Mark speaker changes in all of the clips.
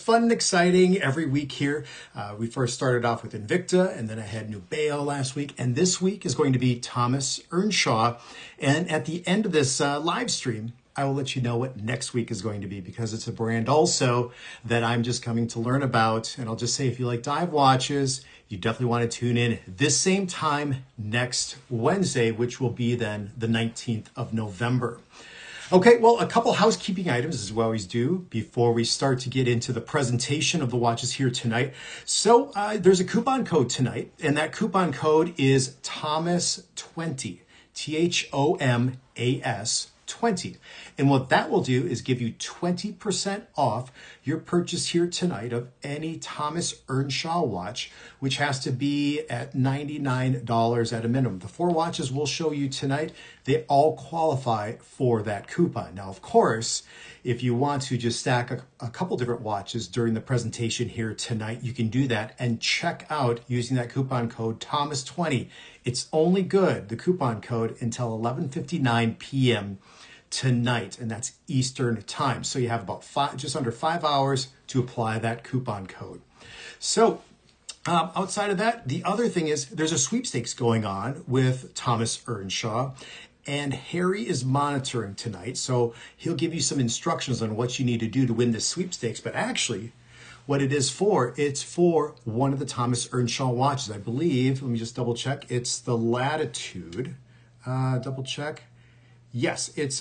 Speaker 1: fun and exciting every week here. We first started off with Invicta, and then I had Nubeo last week, and this week is going to be Thomas Earnshaw. And at the end of this live stream, I will let you know what next week is going to be, because it's a brand also that I'm just coming to learn about. And I'll just say, if you like dive watches, you definitely want to tune in this same time next Wednesday, which will be then the 19th of November. Okay, well, a couple housekeeping items, as we always do, before we start to get into the presentation of the watches here tonight. So there's a coupon code tonight, and that coupon code is Thomas20, THOMAS 20. And what that will do is give you 20% off your purchase here tonight of any Thomas Earnshaw watch, which has to be at $99 at a minimum. The 4 watches we'll show you tonight, they all qualify for that coupon. Now, of course, if you want to just stack a couple different watches during the presentation here tonight, you can do that and check out using that coupon code Thomas20. It's only good, the coupon code, until 11:59 p.m. tonight, and that's Eastern time. So you have about just under 5 hours to apply that coupon code. So outside of that, the other thing is there's a sweepstakes going on with Thomas Earnshaw, and Harry is monitoring tonight. So he'll give you some instructions on what you need to do to win this sweepstakes. But actually, what it is for, it's for one of the Thomas Earnshaw watches. I believe, let me just double check, it's the Latitude. Double check. Yes, it's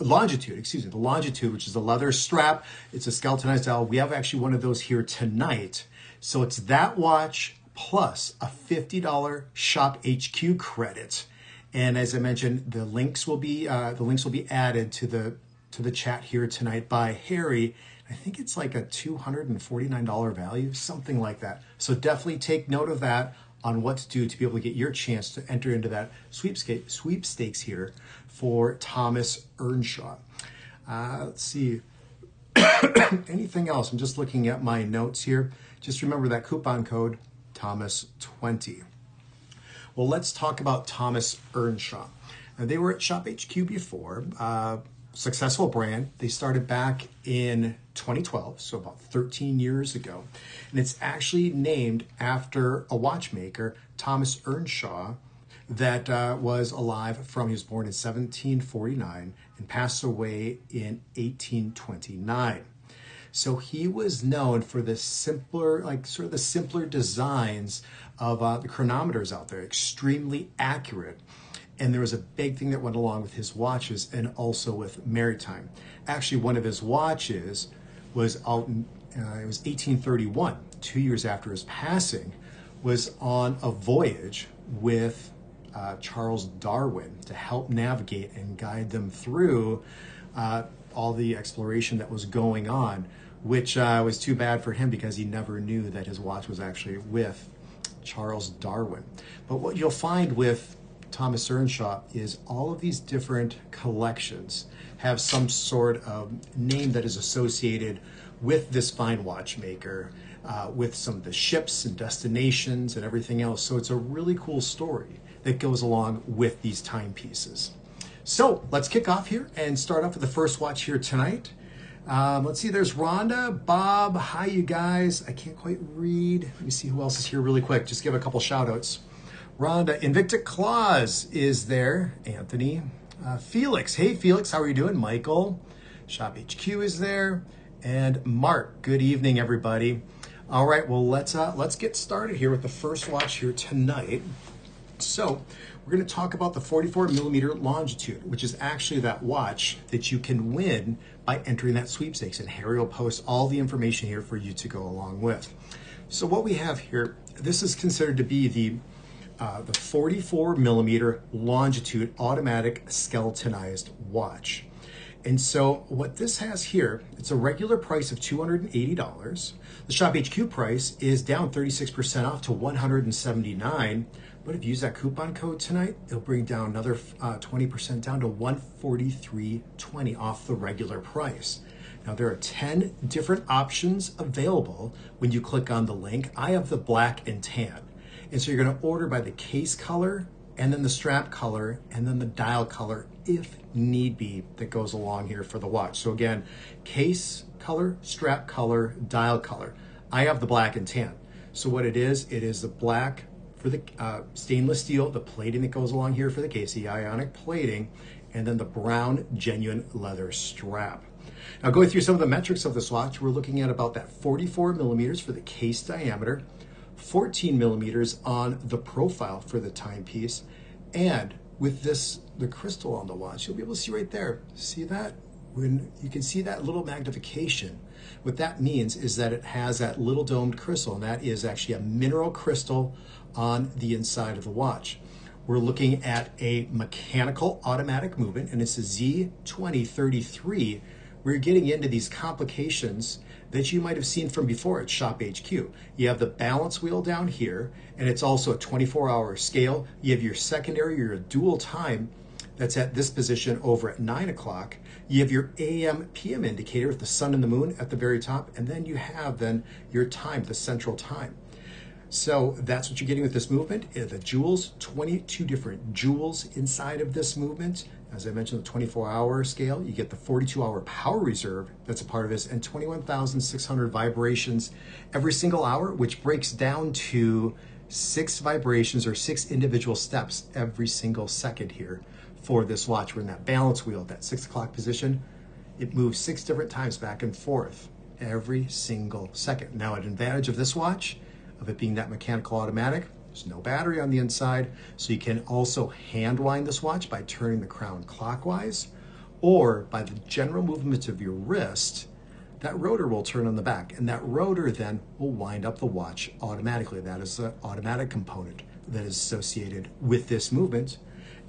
Speaker 1: Longitude, the Longitude, which is a leather strap. It's a skeletonized dial. We have actually one of those here tonight. So it's that watch plus a $50 Shop HQ credit. And as I mentioned, the links will be added to the chat here tonight by Harry. I think it's like a $249 value, something like that. So definitely take note of that on what to do to be able to get your chance to enter into that sweepstakes here for Thomas Earnshaw. Let's see. Anything else? I'm just looking at my notes here. Just remember that coupon code, Thomas20. Well, let's talk about Thomas Earnshaw. Now, they were at Shop HQ before. Successful brand. They started back in 2012, so about 13 years ago. And it's actually named after a watchmaker, Thomas Earnshaw, that was alive he was born in 1749 and passed away in 1829. So he was known for the simpler, the simpler designs of the chronometers out there, extremely accurate. And there was a big thing that went along with his watches and also with maritime. Actually, one of his watches was out in, it was 1831, 2 years after his passing, was on a voyage with Charles Darwin to help navigate and guide them through all the exploration that was going on, which was too bad for him because he never knew that his watch was actually with Charles Darwin. But what you'll find with Thomas Earnshaw is all of these different collections have some sort of name that is associated with this fine watchmaker, with some of the ships and destinations and everything else. So it's a really cool story that goes along with these timepieces. So let's kick off here and start off with the first watch here tonight. Let's see, there's Rhonda, Bob, hi you guys. I can't quite read. Let me see who else is here really quick. Just give a couple shout outs. Rhonda, Invicta Claus is there. Anthony, Felix. Hey, Felix, how are you doing? Michael, Shop HQ is there. And Mark, good evening, everybody. All right, well, let's get started here with the first watch here tonight. So we're going to talk about the 44 millimeter Longitude, which is actually that watch that you can win by entering that sweepstakes. And Harry will post all the information here for you to go along with. So what we have here, this is considered to be the 44 millimeter Longitude automatic skeletonized watch. And so what this has here, it's a regular price of $280. The Shop HQ price is down 36% off to $179. But if you use that coupon code tonight, it'll bring down another 20% down to $143.20 off the regular price. Now there are 10 different options available when you click on the link. I have the black and tan. And so you're going to order by the case color, and then the strap color, and then the dial color, if need be, that goes along here for the watch. So again, case, color, strap color, dial color. I have the black and tan. So what it is the black for the stainless steel, the plating that goes along here for the case, the ionic plating, and then the brown genuine leather strap. Now going through some of the metrics of this watch, we're looking at about that 44 millimeters for the case diameter, 14 millimeters on the profile for the timepiece, and with this, the crystal on the watch, you'll be able to see right there. See that? When you can see that little magnification, what that means is that it has that little domed crystal, and that is actually a mineral crystal on the inside of the watch. We're looking at a mechanical automatic movement, and it's a Z2033. We're getting into these complications that you might have seen from before at Shop HQ. You have the balance wheel down here, and it's also a 24-hour scale. You have your secondary, your dual time that's at this position over at 9 o'clock. You have your AM, PM indicator with the sun and the moon at the very top, and then you have then your time, the central time. So that's what you're getting with this movement. The jewels, 22 different jewels inside of this movement. As I mentioned, the 24-hour scale, you get the 42-hour power reserve that's a part of this, and 21,600 vibrations every single hour, which breaks down to 6 vibrations or 6 individual steps every single second here for this watch. We're in that balance wheel, that 6 o'clock position. It moves 6 different times back and forth every single second. Now, an advantage of this watch, of it being that mechanical automatic, there's no battery on the inside, so you can also hand wind this watch by turning the crown clockwise, or by the general movement of your wrist, that rotor will turn on the back, and that rotor then will wind up the watch automatically. That is the automatic component that is associated with this movement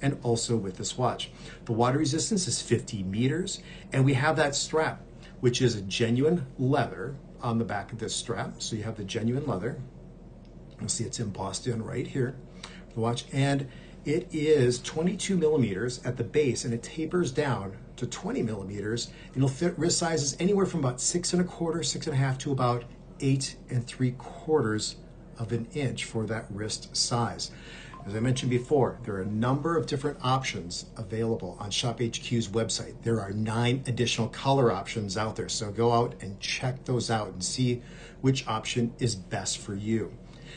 Speaker 1: and also with this watch. The water resistance is 50 meters, and we have that strap, which is a genuine leather on the back of this strap. So you have the genuine leather. You'll see it's embossed in right here, the watch, and it is 22 millimeters at the base, and it tapers down to 20 millimeters. It'll fit wrist sizes anywhere from about 6 1/4, 6 1/2 to about 8 3/4 of an inch for that wrist size. As I mentioned before, there are a number of different options available on Shop HQ's website. There are 9 additional color options out there, so go out and check those out and see which option is best for you.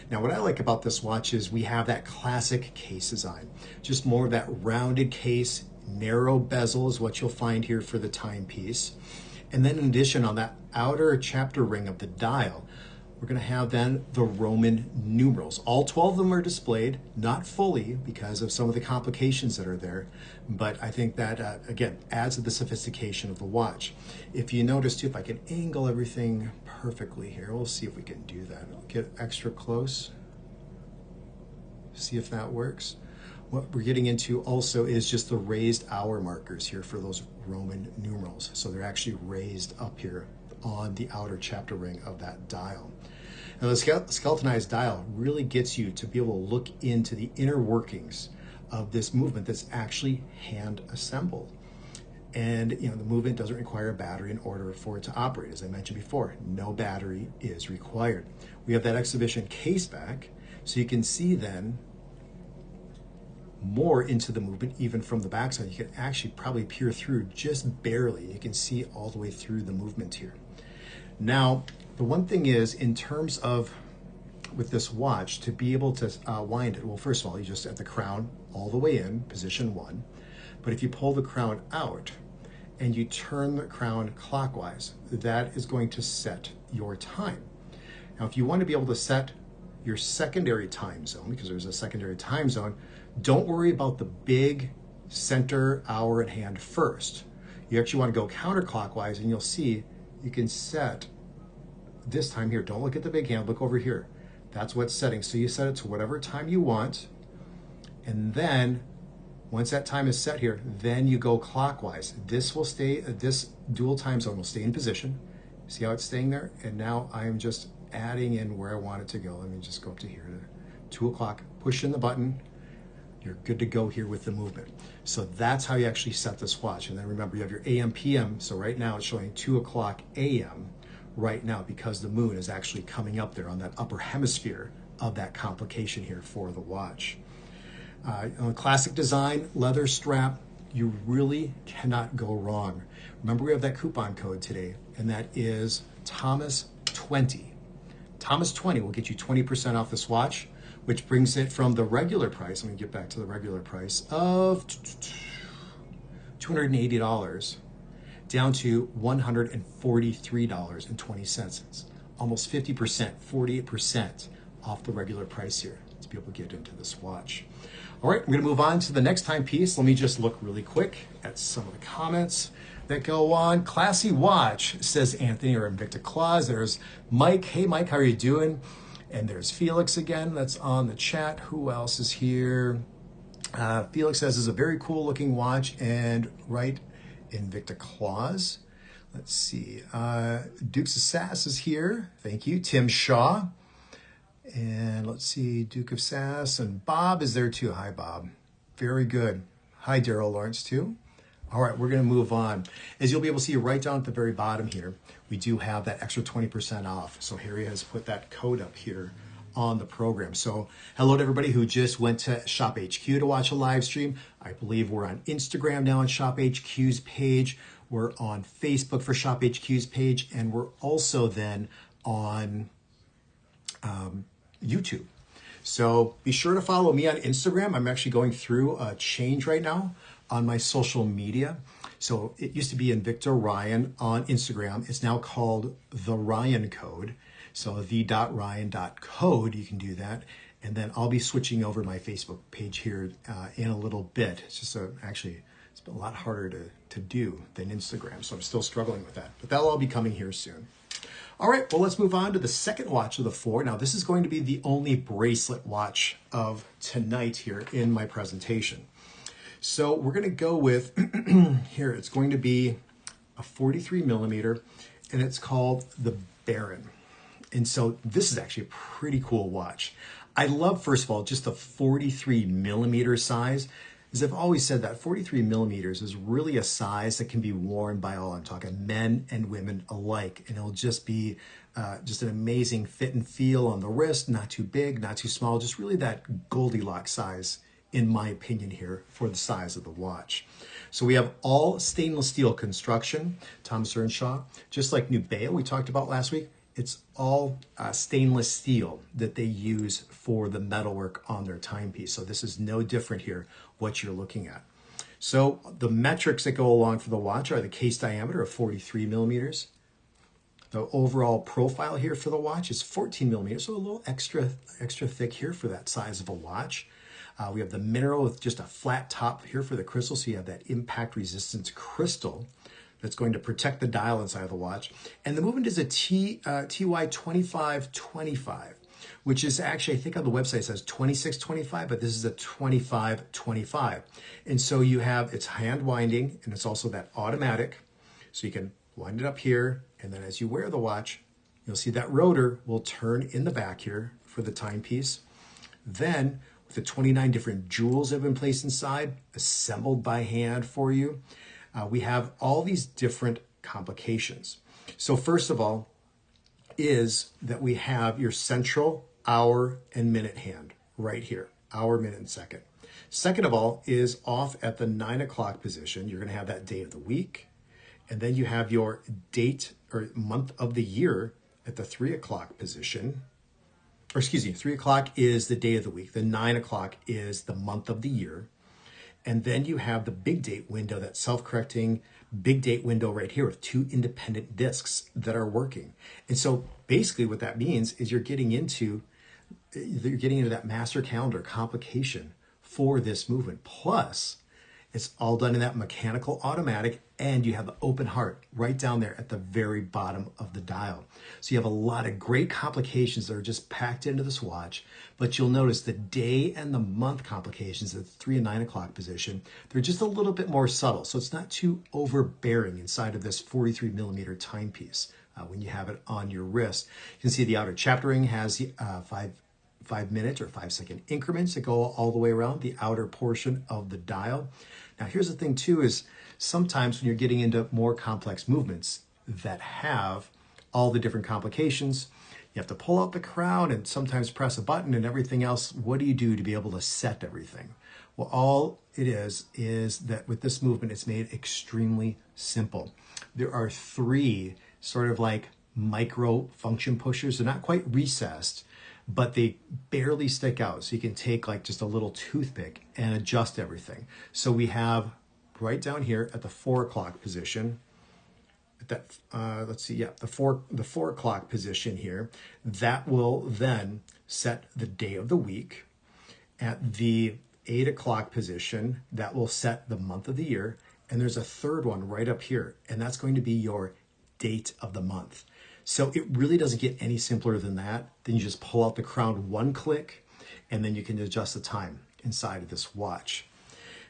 Speaker 1: Now, what I like about this watch is we have that classic case design. Just more of that rounded case, narrow bezel is what you'll find here for the timepiece. And then in addition, on that outer chapter ring of the dial, we're going to have then the Roman numerals. All 12 of them are displayed, not fully because of some of the complications that are there, but I think that, again, adds to the sophistication of the watch. If you notice too, if I can angle everything perfectly here, we'll see if we can do that. I'll get extra close, see if that works. What we're getting into also is just the raised hour markers here for those Roman numerals. So they're actually raised up here on the outer chapter ring of that dial. Now, the skeletonized dial really gets you to be able to look into the inner workings of this movement that's actually hand assembled. And the movement doesn't require a battery in order for it to operate. As I mentioned before, no battery is required. We have that exhibition case back, so you can see then more into the movement even from the backside. You can actually probably peer through just barely. You can see all the way through the movement here. Now, the one thing is, in terms of with this watch, to be able to wind it, well, first of all, you just at the crown all the way in, position 1. But if you pull the crown out and you turn the crown clockwise, that is going to set your time. Now, if you want to be able to set your secondary time zone, because there's a secondary time zone, don't worry about the big center hour at hand first. You actually want to go counterclockwise, and you'll see you can set this time here. Don't look at the big hand, look over here. That's what's setting. So you set it to whatever time you want, and then once that time is set here, then you go clockwise. This will stay, this dual time zone will stay in position. See how it's staying there? And now I am just adding in where I want it to go. Let me just go up to here, to 2 o'clock, push in the button. You're good to go here with the movement. So that's how you actually set this watch. And then remember, you have your AM, PM. So right now it's showing 2 o'clock AM right now because the moon is actually coming up there on that upper hemisphere of that complication here for the watch. On a classic design, leather strap, you really cannot go wrong. Remember, we have that coupon code today, and that is Thomas 20. Thomas 20 will get you 20% off this watch, which brings it from the regular price, let me get back to the regular price, of $280 down to $143.20. It's almost 50%, 48% off the regular price here to be able to get into this watch. All right, we're gonna move on to the next timepiece. Let me just look really quick at some of the comments that go on. Classy watch, says Anthony or Invicta Claus. There's Mike. Hey Mike, how are you doing? And there's Felix again, that's on the chat. Who else is here? Felix says it's a very cool looking watch, and right, Invicta Claus. Let's see, Dukes of Sass is here, thank you. Tim Shaw, and let's see, Duke of Sass, and Bob is there too. Hi Bob, very good. Hi Daryl Lawrence too. All right, we're gonna move on. As you'll be able to see right down at the very bottom here, we do have that extra 20% off. So Harry has put that code up here on the program. So hello to everybody who just went to Shop HQ to watch a live stream. I believe we're on Instagram now on Shop HQ's page. We're on Facebook for Shop HQ's page, and we're also then on YouTube. So be sure to follow me on Instagram. I'm actually going through a change right now on my social media. So it used to be Invicta Ryan on Instagram. It's now called The Ryan Code. So the.ryan.code, you can do that. And then I'll be switching over my Facebook page here in a little bit. It's just actually, it's been a lot harder to do than Instagram. So I'm still struggling with that, but that'll all be coming here soon. All right, well, let's move on to the second watch of the four. Now, this is going to be the only bracelet watch of tonight here in my presentation. So we're going to go with, here, it's going to be a 43 millimeter, and it's called the Baron. And so this is actually a pretty cool watch. I love, first of all, just the 43 millimeter size. As I've always said, that 43 millimeters is really a size that can be worn by all, I'm talking men and women alike. And it'll just be just an amazing fit and feel on the wrist, not too big, not too small, just really that Goldilocks size, in my opinion here, for the size of the watch. So we have all stainless steel construction, Thomas Earnshaw, just like Nubea we talked about last week. It's all stainless steel that they use for the metalwork on their timepiece. So this is no different here, what you're looking at. So the metrics that go along for the watch are the case diameter of 43 millimeters. The overall profile here for the watch is 14 millimeters, so a little extra thick here for that size of a watch. We have the mineral with just a flat top here for the crystal, so you have that impact resistance crystal that's going to protect the dial inside of the watch. And the movement is a TY 2525, which is actually, I think on the website it says 2625, but this is a 2525. And so you have, it's hand winding, and it's also that automatic. So you can wind it up here, and then as you wear the watch, you'll see that rotor will turn in the back here for the timepiece. Then, with the 29 different jewels that have been placed inside, assembled by hand for you, we have all these different complications. So first of all is that we have your central hour and minute hand right here, hour, minute, and second. Second of all is off at the 9 o'clock position. You're going to have that day of the week. And then you have your date or month of the year at the 3 o'clock position. Or excuse me, 3 o'clock is the day of the week. The 9 o'clock is the month of the year. And then you have the big date window, that self-correcting big date window right here with two independent discs that are working. And so basically what that means is you're getting into that master calendar complication for this movement. Plus, it's all done in that mechanical automatic, and you have the open heart right down there at the very bottom of the dial. So you have a lot of great complications that are just packed into this watch, but you'll notice the day and the month complications at the 3 and 9 o'clock position, they're just a little bit more subtle. So it's not too overbearing inside of this 43 millimeter timepiece when you have it on your wrist. You can see the outer chapter ring has the 5-minute or 5-second increments that go all the way around the outer portion of the dial. Now, here's the thing too, is sometimes when you're getting into more complex movements that have all the different complications, you have to pull out the crown and sometimes press a button and everything else. What do you do to be able to set everything? Well, all it is that with this movement, it's made extremely simple. There are 3 sort of like micro function pushers. They're not quite recessed, but they barely stick out. So you can take like just a little toothpick and adjust everything. So we have right down here at the 4 o'clock position, at that, let's see, yeah, the 4 o'clock position here, that will then set the day of the week. At the 8 o'clock position, that will set the month of the year. And there's a third one right up here, and that's going to be your date of the month. So it really doesn't get any simpler than that. Then you just pull out the crown one click, and then you can adjust the time inside of this watch.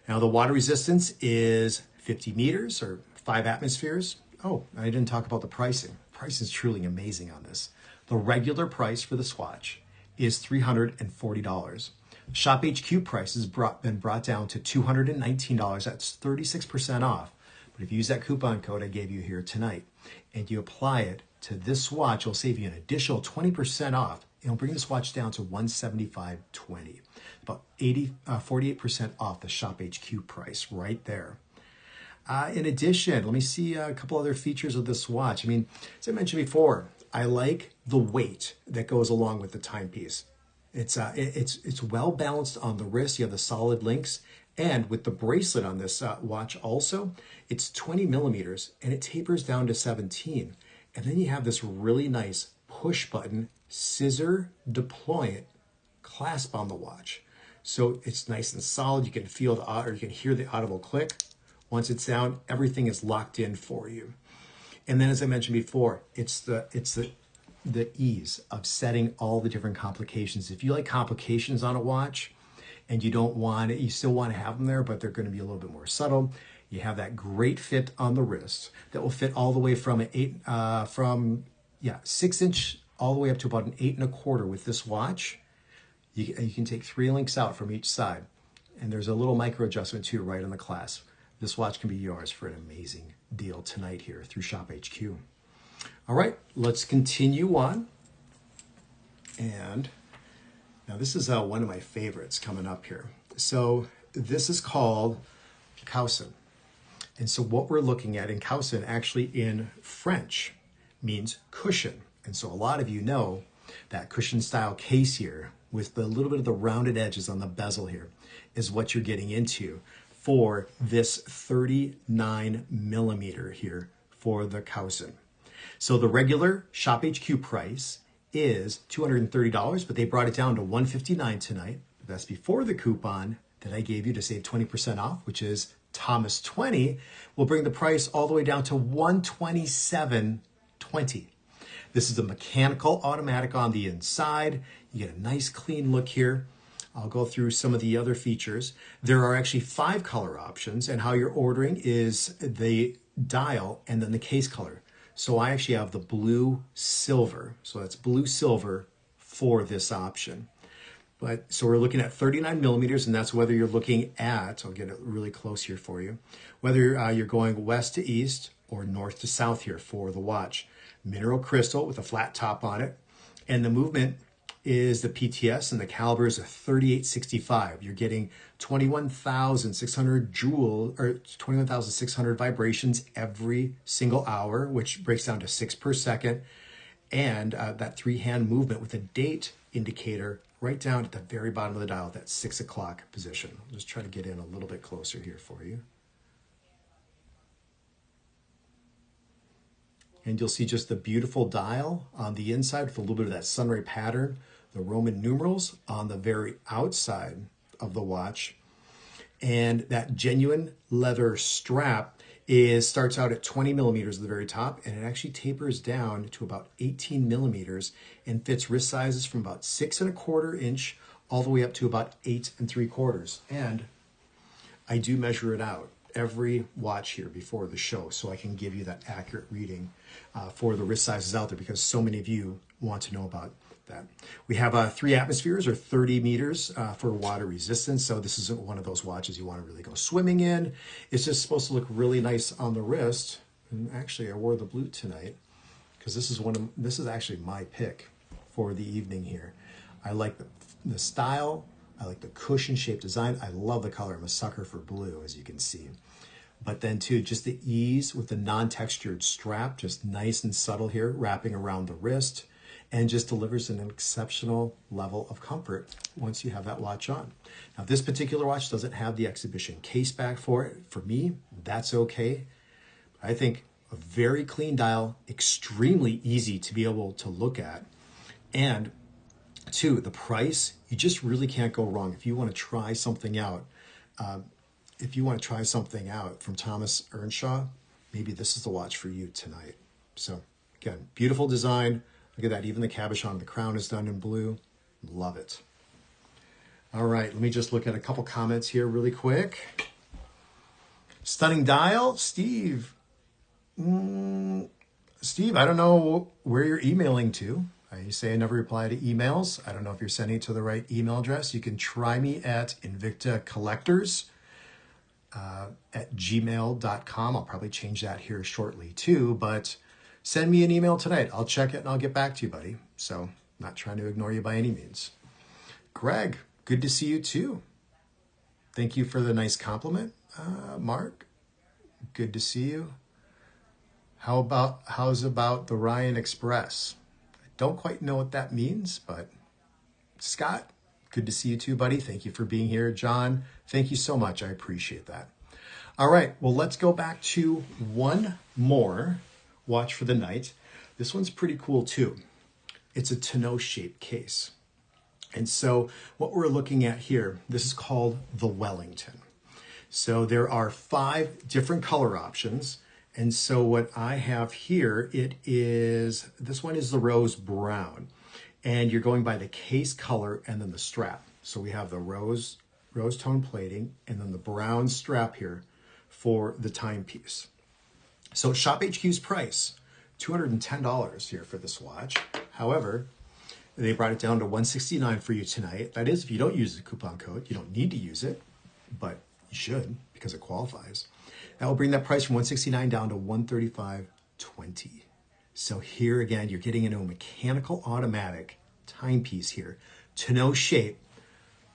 Speaker 1: Now the water resistance is 50 meters or 5 atmospheres. Oh, I didn't talk about the pricing. Price is truly amazing on this. The regular price for this watch is $340. Shop HQ price has been brought down to $219. That's 36% off. But if you use that coupon code I gave you here tonight and you apply it to this watch, it'll save you an additional 20% off. It'll bring this watch down to $175.20. About 48% off the Shop HQ price right there. In addition, let me see a couple other features of this watch. I mean, as I mentioned before, I like the weight that goes along with the timepiece. It's well balanced on the wrist. You have the solid links, and with the bracelet on this watch also, it's 20 millimeters and it tapers down to 17. And then you have this really nice push button scissor deployant clasp on the watch. So it's nice and solid. You can feel or you can hear the audible click. Once it's down, everything is locked in for you. And then, as I mentioned before, it's the ease of setting all the different complications. If you like complications on a watch and you don't want it, you still want to have them there, but they're going to be a little bit more subtle. You have that great fit on the wrist that will fit all the way from 6 inch all the way up to about an 8 1/4 with this watch. You can take 3 links out from each side, and there's a little micro adjustment too right on the clasp. This watch can be yours for an amazing deal tonight here through Shop HQ. All right, let's continue on. And now this is one of my favorites coming up here. So this is called Kausson. And so what we're looking at in Kausson actually in French means cushion. And so a lot of you know that cushion style case here with the little bit of the rounded edges on the bezel here is what you're getting into for this 39 millimeter here for the Kausson. So the regular Shop HQ price is $230, but they brought it down to $159 tonight. That's before the coupon that I gave you to save 20% off, which is Thomas 20, will bring the price all the way down to $127.20. This is a mechanical automatic on the inside. You get a nice clean look here. I'll go through some of the other features. There are actually 5 color options, and how you're ordering is the dial and then the case color. So I actually have the blue silver. So that's blue silver for this option. So we're looking at 39 millimeters, and that's whether you're looking at, I'll get it really close here for you, whether you're going west to east or north to south here for the watch. Mineral crystal with a flat top on it. And the movement is the PTS, and the caliber is a 3865. You're getting 21,600 joules or 21,600 vibrations every single hour, which breaks down to 6 per second. And that 3-hand movement with a date indicator right down at the very bottom of the dial, that 6 o'clock position. I'll just try to get in a little bit closer here for you. And you'll see just the beautiful dial on the inside with a little bit of that sunray pattern, the Roman numerals on the very outside of the watch. And that genuine leather strap starts out at 20 millimeters at the very top, and it actually tapers down to about 18 millimeters and fits wrist sizes from about 6 1/4 inch all the way up to about 8 3/4. And I do measure it out every watch here before the show so I can give you that accurate reading for the wrist sizes out there, because so many of you want to know about that. We have 3 atmospheres or 30 meters for water resistance. So this isn't one of those watches you want to really go swimming in. It's just supposed to look really nice on the wrist. And actually I wore the blue tonight because this is actually my pick for the evening here. I like the style. I like the cushion shaped design. I love the color. I'm a sucker for blue, as you can see. But then too, just the ease with the non-textured strap, just nice and subtle here, wrapping around the wrist, and just delivers an exceptional level of comfort once you have that watch on. Now, this particular watch doesn't have the exhibition case back for it. For me, that's okay. I think a very clean dial, extremely easy to be able to look at. And two, the price, you just really can't go wrong. If you want to try something out, from Thomas Earnshaw, maybe this is the watch for you tonight. So again, beautiful design. Look at that. Even the cabochon, the crown is done in blue. Love it. All right, let me just look at a couple comments here really quick. Stunning dial, Steve. Steve, I don't know where you're emailing to. You say I never reply to emails. I don't know if you're sending it to the right email address. You can try me at Invicta Collectors at gmail.com. I'll probably change that here shortly too, but send me an email tonight. I'll check it and I'll get back to you, buddy. So not trying to ignore you by any means. Greg, good to see you too. Thank you for the nice compliment. Mark, good to see you. How's about the Ryan Express? I don't quite know what that means, but Scott, good to see you too, buddy. Thank you for being here. John, thank you so much. I appreciate that. All right, well, let's go back to one more watch for the night. This one's pretty cool too. It's a tonneau shaped case. And so what we're looking at here, this is called the Wellington. So there are 5 different color options. And so what I have here, this one is the rose brown. And you're going by the case color and then the strap. So we have the rose tone plating and then the brown strap here for the timepiece. So Shop HQ's price, $210 here for this watch. However, they brought it down to $169 for you tonight. That is, if you don't use the coupon code, you don't need to use it, but you should because it qualifies. That will bring that price from $169 down to $135.20. So here again, you're getting into a mechanical automatic timepiece here. Tonneau shape.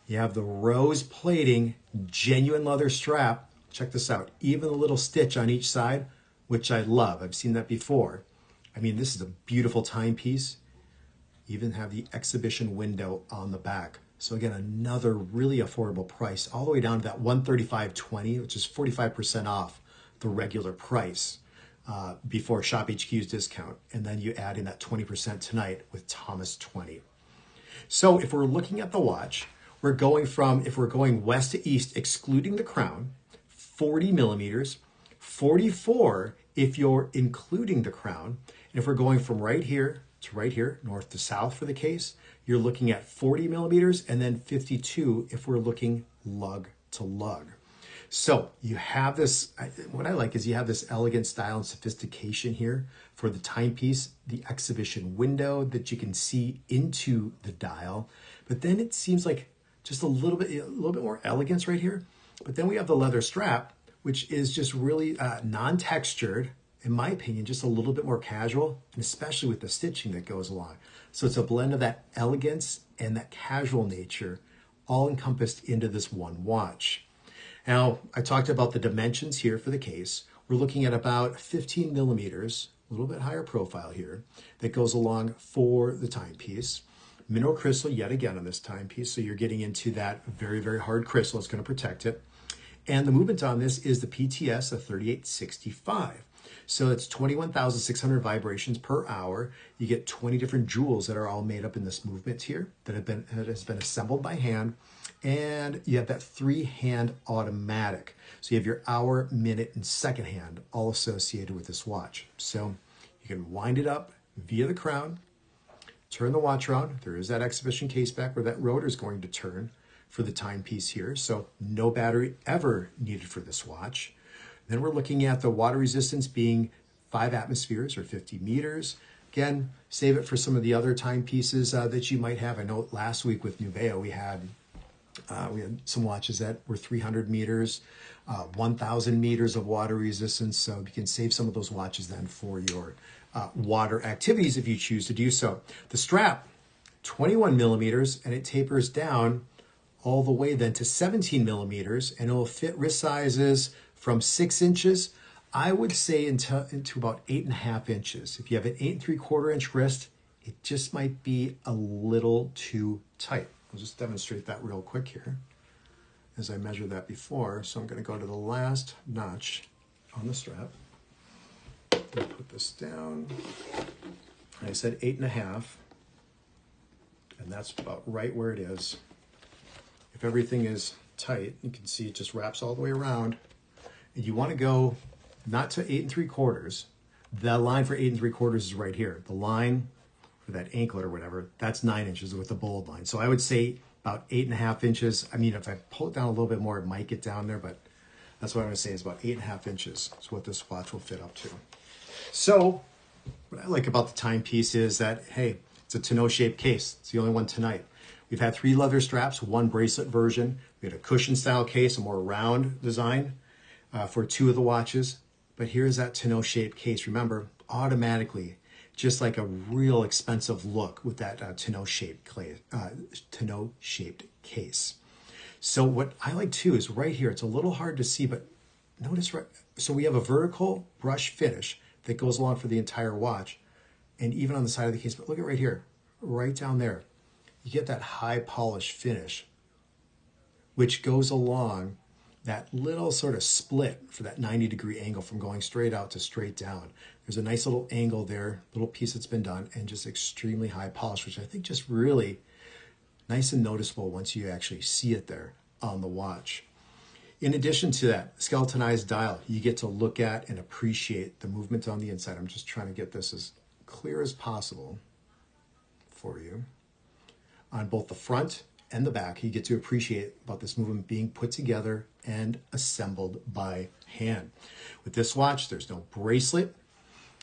Speaker 1: You have the rose plating, genuine leather strap. Check this out. Even a little stitch on each side, which I love. I've seen that before. I mean, this is a beautiful timepiece. You even have the exhibition window on the back. So again, another really affordable price, all the way down to that $135.20, which is 45% off the regular price before Shop HQ's discount. And then you add in that 20% tonight with Thomas 20. So if we're looking at the watch, we're going from, if we're going west to east, excluding the crown, 40 millimeters, 44 if you're including the crown. And if we're going from right here to right here, north to south for the case, you're looking at 40 millimeters and then 52 if we're looking lug to lug. So you have this, what I like is you have this elegant style and sophistication here for the timepiece, the exhibition window that you can see into the dial. But then it seems like just a little bit more elegance right here. But then we have the leather strap, which is just really non-textured, in my opinion, just a little bit more casual, and especially with the stitching that goes along. So it's a blend of that elegance and that casual nature, all encompassed into this one watch. Now, I talked about the dimensions here for the case. We're looking at about 15 millimeters, a little bit higher profile here, that goes along for the timepiece. Mineral crystal yet again on this timepiece, so you're getting into that very, very hard crystal. It's going to protect it. And the movement on this is the PTS of 3865. So it's 21,600 vibrations per hour. You get 20 different jewels that are all made up in this movement here that has been assembled by hand. And you have that 3-hand automatic. So you have your hour, minute, and second hand all associated with this watch. So you can wind it up via the crown, turn the watch around. There is that exhibition case back where that rotor is going to turn for the timepiece here. So no battery ever needed for this watch. Then we're looking at the water resistance being 5 atmospheres or 50 meters. Again, save it for some of the other timepieces that you might have. I know last week with Nubeo, we had some watches that were 300 meters, 1,000 meters of water resistance. So you can save some of those watches then for your water activities if you choose to do so. The strap, 21 millimeters, and it tapers down all the way then to 17 millimeters, and it will fit wrist sizes From 6 inches, I would say into about 8.5 inches. If you have an 8 3/4 inch wrist, it just might be a little too tight. I'll just demonstrate that real quick here as I measured that before. So I'm going to go to the last notch on the strap. Put this down. I said 8.5, and that's about right where it is. If everything is tight, you can see it just wraps all the way around. And you want to go not to 8 3/4. The line for 8 3/4 is right here. The line for that anklet or whatever, that's 9 inches with the bold line. So I would say about 8.5 inches. I mean, if I pull it down a little bit more, it might get down there, but that's what I'm going to say is about 8.5 inches is what this watch will fit up to. So what I like about the timepiece is that, hey, it's a tonneau shaped case. It's the only one tonight. We've had 3 leather straps, 1 bracelet version. We had a cushion style case, a more round design for 2 of the watches. But here's that tonneau shaped case. Remember, automatically, just like a real expensive look with that tonneau shaped case. So what I like too is right here, it's a little hard to see, but notice right, so we have a vertical brush finish that goes along for the entire watch and even on the side of the case, but look at right here, right down there, you get that high polish finish, which goes along that little sort of split for that 90-degree angle from going straight out to straight down. There's a nice little angle there, little piece that's been done, and just extremely high polish, which I think just really nice and noticeable once you actually see it there on the watch. In addition to that skeletonized dial, you get to look at and appreciate the movement on the inside. I'm just trying to get this as clear as possible for you. On both the front and the back, you get to appreciate about this movement being put together and assembled by hand. With this watch, there's no bracelet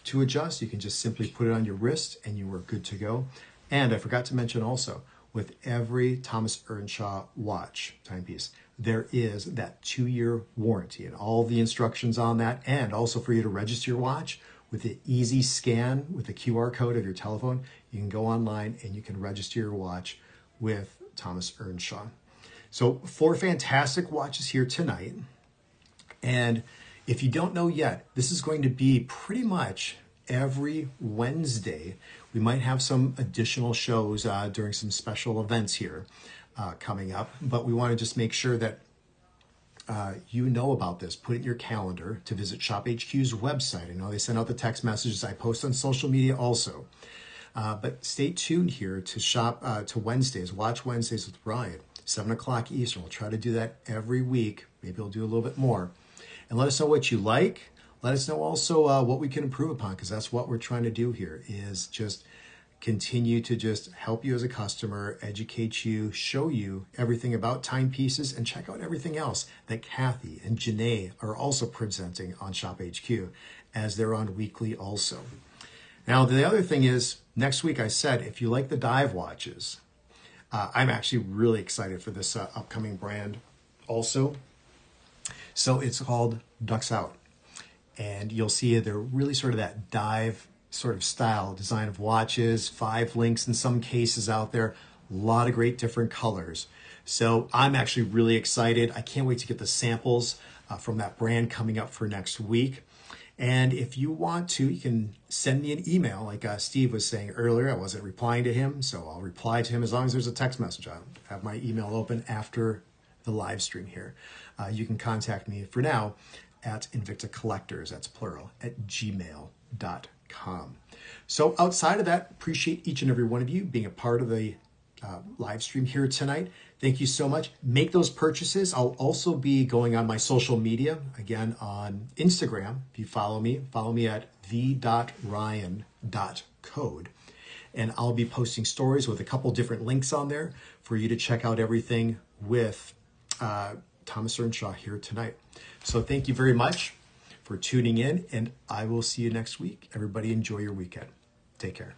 Speaker 1: to adjust. You can just simply put it on your wrist and you are good to go. And I forgot to mention also, with every Thomas Earnshaw watch timepiece, there is that 2-year warranty and all the instructions on that, and also for you to register your watch with the easy scan with the QR code of your telephone. You can go online and you can register your watch with Thomas Earnshaw. So 4 fantastic watches here tonight. And if you don't know yet, this is going to be pretty much every Wednesday. We might have some additional shows during some special events here coming up, but we want to just make sure that you know about this. Put it in your calendar to visit Shop HQ's website. I know they send out the text messages. I post on social media also. But stay tuned here to shop to Wednesdays, Watch Wednesdays with Ryan, 7 o'clock Eastern. We'll try to do that every week. Maybe we'll do a little bit more. And let us know what you like. Let us know also what we can improve upon, because that's what we're trying to do here, is just continue to just help you as a customer, educate you, show you everything about timepieces, and check out everything else that Kathy and Janae are also presenting on Shop HQ, as they're on weekly also. Now, the other thing is, next week I said, if you like the dive watches, I'm actually really excited for this upcoming brand also. So it's called Ducks Out. And you'll see they're really sort of that dive sort of style design of watches, 5 links in some cases out there, a lot of great different colors. So I'm actually really excited. I can't wait to get the samples from that brand coming up for next week. And if you want to, you can send me an email like Steve was saying earlier. I wasn't replying to him, so I'll reply to him as long as there's a text message. I'll have my email open after the live stream here. You can contact me for now at Invicta Collectors, that's plural, at gmail.com. So outside of that, appreciate each and every one of you being a part of the live stream here tonight. Thank you so much. Make those purchases. I'll also be going on my social media, again on Instagram. If you follow me at the.ryan.code. And I'll be posting stories with a couple different links on there for you to check out everything with Thomas Earnshaw here tonight. So thank you very much for tuning in, and I will see you next week. Everybody enjoy your weekend. Take care.